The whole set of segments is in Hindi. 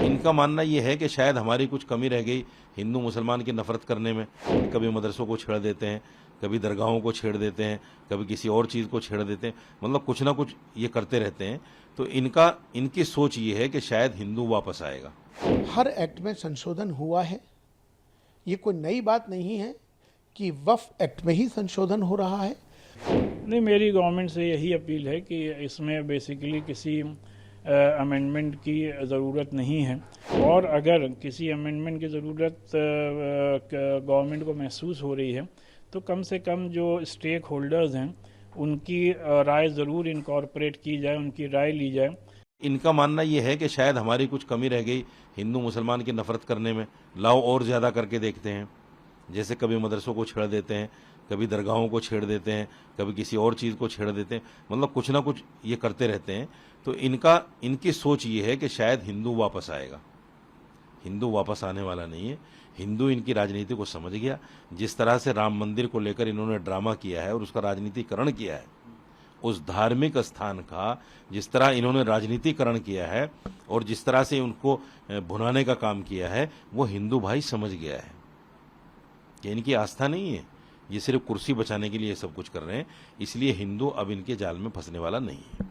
इनका मानना ये है कि शायद हमारी कुछ कमी रह गई हिंदू मुसलमान की नफरत करने में। कभी मदरसों को छेड़ देते हैं, कभी दरगाहों को छेड़ देते हैं, कभी किसी और चीज़ को छेड़ देते हैं, मतलब कुछ ना कुछ ये करते रहते हैं। तो इनकी सोच ये है कि शायद हिंदू वापस आएगा। हर एक्ट में संशोधन हुआ है, ये कोई नई बात नहीं है कि वक्फ एक्ट में ही संशोधन हो रहा है। नहीं, मेरी गवर्नमेंट से यही अपील है कि इसमें बेसिकली किसी अमेंडमेंट की ज़रूरत नहीं है, और अगर किसी अमेंडमेंट की ज़रूरत गवर्नमेंट को महसूस हो रही है तो कम से कम जो स्टेक होल्डर्स हैं उनकी राय ज़रूर इनकॉर्पोरेट की जाए, उनकी राय ली जाए। इनका मानना यह है कि शायद हमारी कुछ कमी रह गई हिंदू मुसलमान की नफरत करने में, लाओ और ज़्यादा करके देखते हैं। जैसे कभी मदरसों को छेड़ देते हैं, कभी दरगाहों को छेड़ देते हैं, कभी किसी और चीज़ को छेड़ देते हैं, मतलब कुछ ना कुछ ये करते रहते हैं। तो इनकी सोच ये है कि शायद हिंदू वापस आएगा। हिंदू वापस आने वाला नहीं है। हिंदू इनकी राजनीति को समझ गया। जिस तरह से राम मंदिर को लेकर इन्होंने ड्रामा किया है और उसका राजनीतिकरण किया है, उस धार्मिक स्थान का जिस तरह इन्होंने राजनीतिकरण किया है और जिस तरह से उनको भुनाने का काम किया है, वो हिंदू भाई समझ गया है कि इनकी आस्था नहीं है, ये सिर्फ कुर्सी बचाने के लिए सब कुछ कर रहे हैं। इसलिए हिंदू अब इनके जाल में फंसने वाला नहीं है।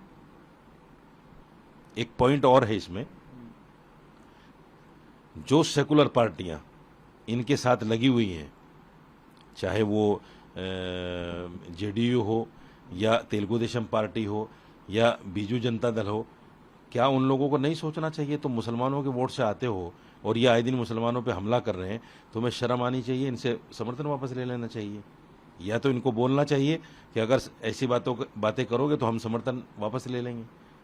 एक पॉइंट और है इसमें, जो सेकुलर पार्टियां इनके साथ लगी हुई हैं, चाहे वो जेडीयू हो या तेलुगु देशम पार्टी हो या बीजू जनता दल हो, क्या उन लोगों को नहीं सोचना चाहिए? तो मुसलमानों के वोट से आते हो और ये आए दिन मुसलमानों पे हमला कर रहे हैं, तुम्हें शर्म आनी चाहिए, इनसे समर्थन वापस ले लेना चाहिए। या तो इनको बोलना चाहिए कि अगर ऐसी बातें करोगे तो हम समर्थन वापस ले लेंगे।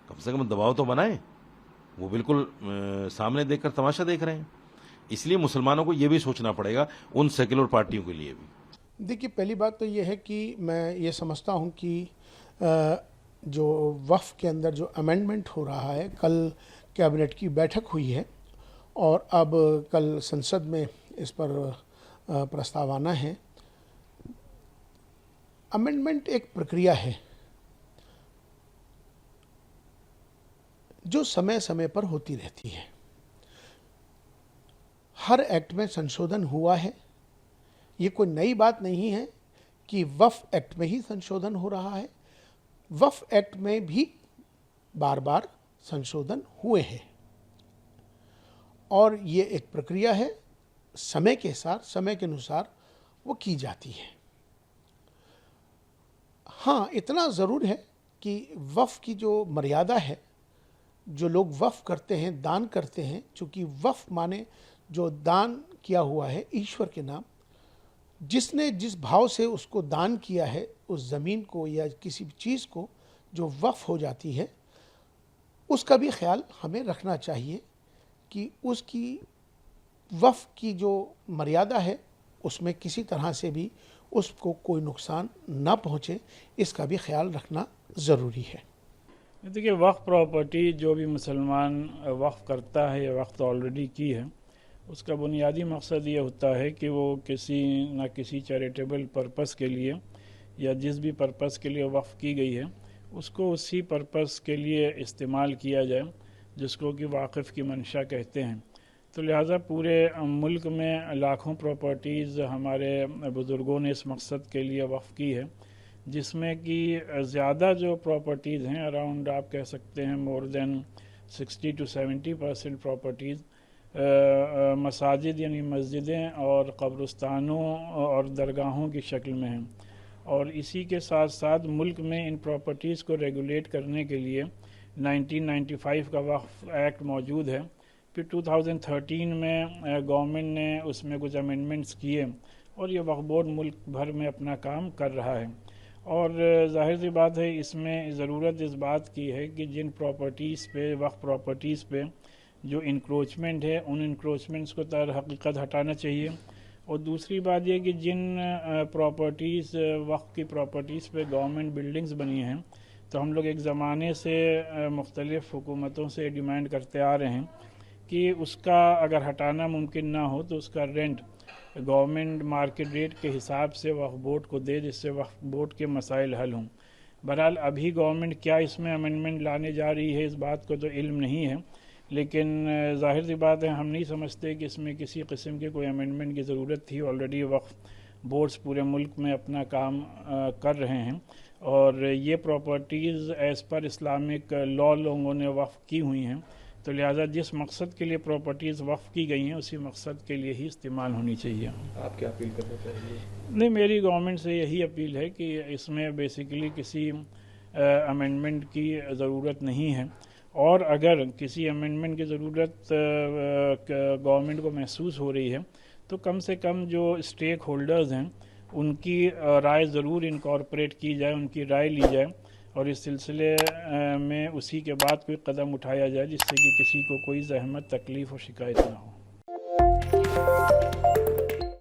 कम से कम दबाव तो बनाएं। वो बिल्कुल सामने देखकर तमाशा देख रहे हैं। इसलिए मुसलमानों को ये भी सोचना पड़ेगा, उन सेक्युलर पार्टियों के लिए भी। देखिए, पहली बात तो ये है कि मैं ये समझता हूँ कि जो वक्फ के अंदर जो अमेंडमेंट हो रहा है, कल कैबिनेट की बैठक हुई है और अब कल संसद में इस पर प्रस्ताव आना है। अमेंडमेंट एक प्रक्रिया है जो समय समय पर होती रहती है। हर एक्ट में संशोधन हुआ है, ये कोई नई बात नहीं है कि वक्फ एक्ट में ही संशोधन हो रहा है। वक्फ एक्ट में भी बार बार संशोधन हुए हैं और ये एक प्रक्रिया है, समय के साथ, समय के अनुसार वो की जाती है। हाँ, इतना ज़रूर है कि वक्फ की जो मर्यादा है, जो लोग वक्फ करते हैं, दान करते हैं, चूँकि वक्फ माने जो दान किया हुआ है ईश्वर के नाम, जिसने जिस भाव से उसको दान किया है, उस ज़मीन को या किसी भी चीज़ को जो वक्फ हो जाती है, उसका भी ख्याल हमें रखना चाहिए कि उसकी वक्फ की जो मर्यादा है उसमें किसी तरह से भी उसको कोई नुकसान ना पहुँचे, इसका भी ख्याल रखना ज़रूरी है। देखिए, वक्फ प्रॉपर्टी जो भी मुसलमान वक्फ करता है या वक्फ ऑलरेडी की है, उसका बुनियादी मकसद ये होता है कि वो किसी न किसी चैरिटेबल पर्पस के लिए या जिस भी पर्पस के लिए वक्फ की गई है उसको उसी पर्पस के लिए इस्तेमाल किया जाए, जिसको कि वाक़िफ़ की मंशा कहते हैं। तो लिहाजा पूरे मुल्क में लाखों प्रॉपर्टीज़ हमारे बुज़ुर्गों ने इस मकसद के लिए वक्फ की है, जिसमें कि ज़्यादा जो प्रॉपर्टीज़ हैं, अराउंड आप कह सकते हैं मोर देन 60 to 70% प्रॉपर्टीज़ मसाजिद यानी मस्जिदें और कब्रिस्तानों और दरगाहों की शक्ल में हैं। और इसी के साथ साथ मुल्क में इन प्रॉपर्टीज़ को रेगुलेट करने के लिए 1995 का वक्फ एक्ट मौजूद है। फिर 2013 में गवर्नमेंट ने उसमें कुछ अमेंडमेंट्स किए और ये वक्फ बोर्ड मुल्क भर में अपना काम कर रहा है। और जाहिर सी बात है, इसमें ज़रूरत इस बात की है कि जिन प्रॉपर्टीज़ पे, वक्फ प्रॉपर्टीज़ पे जो इंक्रोचमेंट है, उन इंक्रोचमेंट्स को तर हकीकत हटाना चाहिए। और दूसरी बात यह कि जिन प्रॉपर्टीज़, वक्फ की प्रॉपर्टीज़ पे गवर्नमेंट बिल्डिंग्स बनी हैं, तो हम लोग एक ज़माने से मुख्तलिफ़ हुकूमतों से डिमांड करते आ रहे हैं कि उसका अगर हटाना मुमकिन ना हो तो उसका रेंट गवर्नमेंट मार्केट रेट के हिसाब से वक्फ बोर्ड को दे, जिससे वक्फ बोर्ड के मसाइल हल हों। बहरहाल अभी गवर्नमेंट क्या इसमें अमेंडमेंट लाने जा रही है इस बात को तो इल्म नहीं है, लेकिन जाहिर सी बात है हम नहीं समझते कि इसमें किसी किस्म के कोई अमेंडमेंट की ज़रूरत थी। ऑलरेडी वक्फ बोर्ड्स पूरे मुल्क में अपना काम कर रहे हैं और ये properties as per Islamic law लोगों ने वक्फ की हुई हैं, तो लिहाजा जिस मकसद के लिए प्रॉपर्टीज़ वक्फ की गई हैं उसी मकसद के लिए ही इस्तेमाल होनी चाहिए। आप क्या अपील करना चाहेंगे? नहीं, मेरी गवर्नमेंट से यही अपील है कि इसमें बेसिकली किसी अमेंडमेंट की ज़रूरत नहीं है, और अगर किसी अमेंडमेंट की ज़रूरत गवर्नमेंट को महसूस हो रही है तो कम से कम जो स्टेक होल्डर्स हैं उनकी राय ज़रूर इनकॉर्पोरेट की जाए, उनकी राय ली जाए और इस सिलसिले में उसी के बाद कोई कदम उठाया जाए जिससे कि किसी को कोई ज़हमत, तकलीफ़ और शिकायत ना हो।